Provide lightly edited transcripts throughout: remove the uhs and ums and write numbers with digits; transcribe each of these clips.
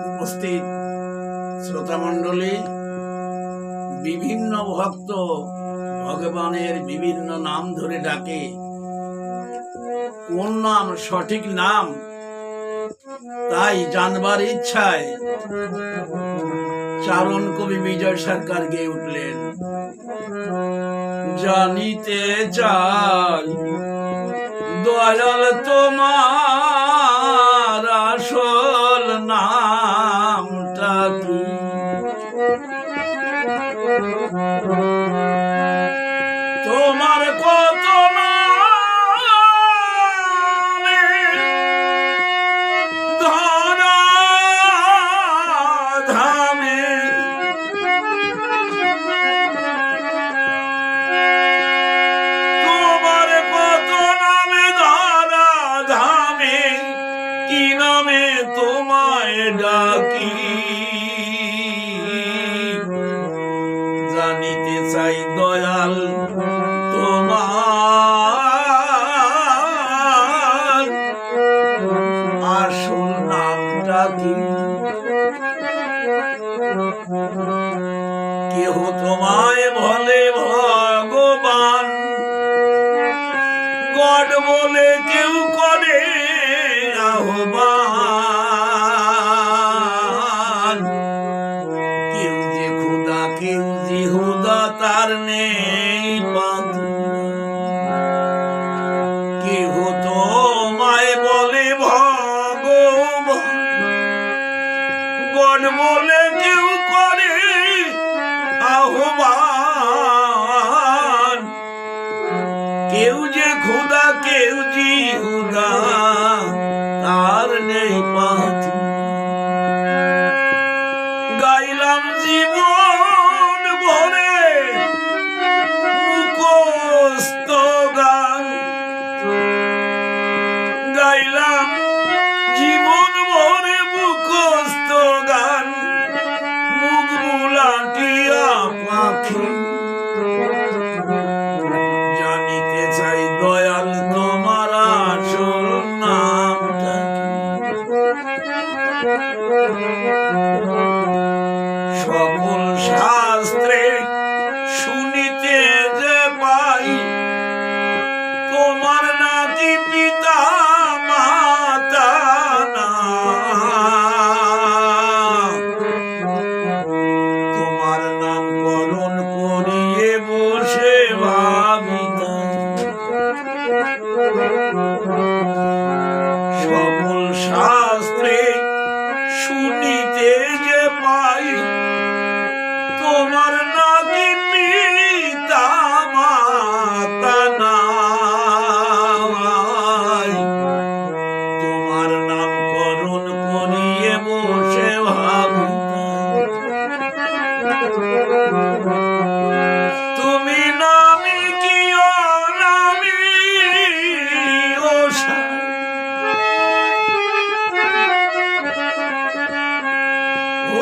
উপস্থিত শ্রোতামণ্ডলী, বিভিন্ন ভক্ত ভগবানের বিভিন্ন নাম ধরে ডাকে। কোন নাম সঠিক নাম তাই জানবার ইচ্ছায় চারণ কবি বিজয় সরকার গেয়ে উঠলেন, জানিতে চাই দয়াল তোমার আসল নামটা কি। তোমার কত নামে ধরা ধামে, তোমার কত নামে ধরা ধামে, কি নামে তোমায় ডাকি। জানিতে চাই দয়াল তোমার আসল নামটা কি। কেহ তোমায় বলে ভগবান, গড বলে কেউ করে আহ্বান। কেউ যে খুদা কেউ জিহুদা তার নেই পাতি। কেহ তোমায় বলে ভগবান, গড বলে কেউ করে আহ্বান। কেউ যে খুদা কেউ জিহুদা তার নেই পাতি। গাইলাম জীবন ভরে মুখস্থ গান, গাইলাম জীবন ভরে মুখস্থ গান। মুখ বুলাটিয়া পাখি, জানিতে চাই দয়াল তোমার আসল নামটা কি। সকল শাস্ত্রে শুনিতে যে পাই, তোমার নাকি পিতা মাতা না। তোমার নামকরণ করিয়ে বসে ভাবিতা। সকল শাস্ত্রে শুনিতে যে পাই, তোমার নাকি পিতা মাতা নাই। তোমার নামকরণ করিয়ে বসে ভাবিতা। তুমি নামি কি অনামি ও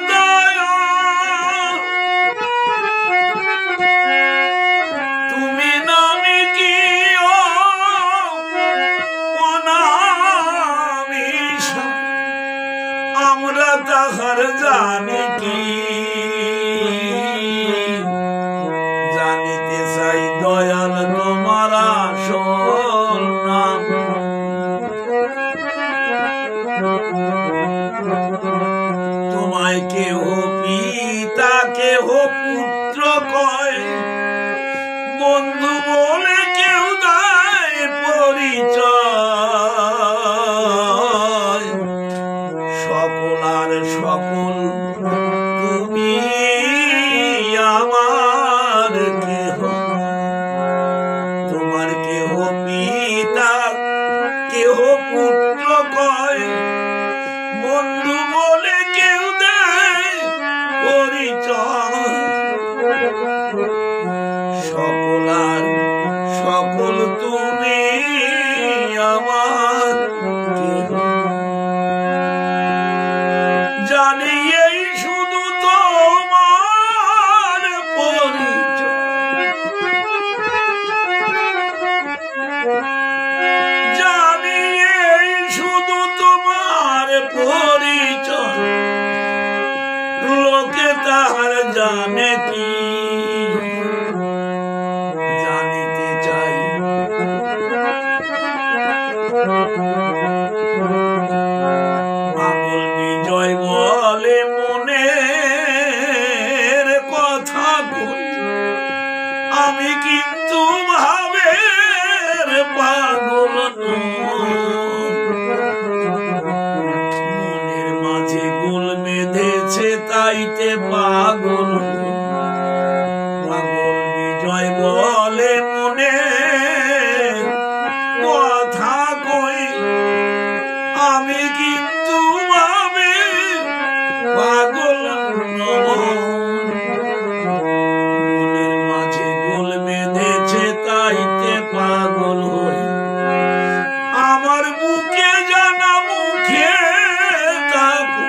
দয়া, তুমি নামি কি অনামি, আমরা তাহার জানি কি। জানিতে চাই দয়াল তোমার আসল নাম। তোমায় কেহ পিতা কেহ পুত্র কয়, বন্ধু বলে কেউ দেয় পরিচয়। সকল আর সকল তুমি আমার কেহ। তোমার কেহ পিতা কেহ পুত্র কয়, বন্ধু বলে কেউ দেয় পরিচয়। সকল আর সকল তুমি পাগল পাগল বিজয় বলে মনে কথা কই আমি কিন্তু ভাবে পাগল মনের মাঝে গোল বেঁধেছে তাইতে পাগল হই আমার বুকে জানা মুখে থাকো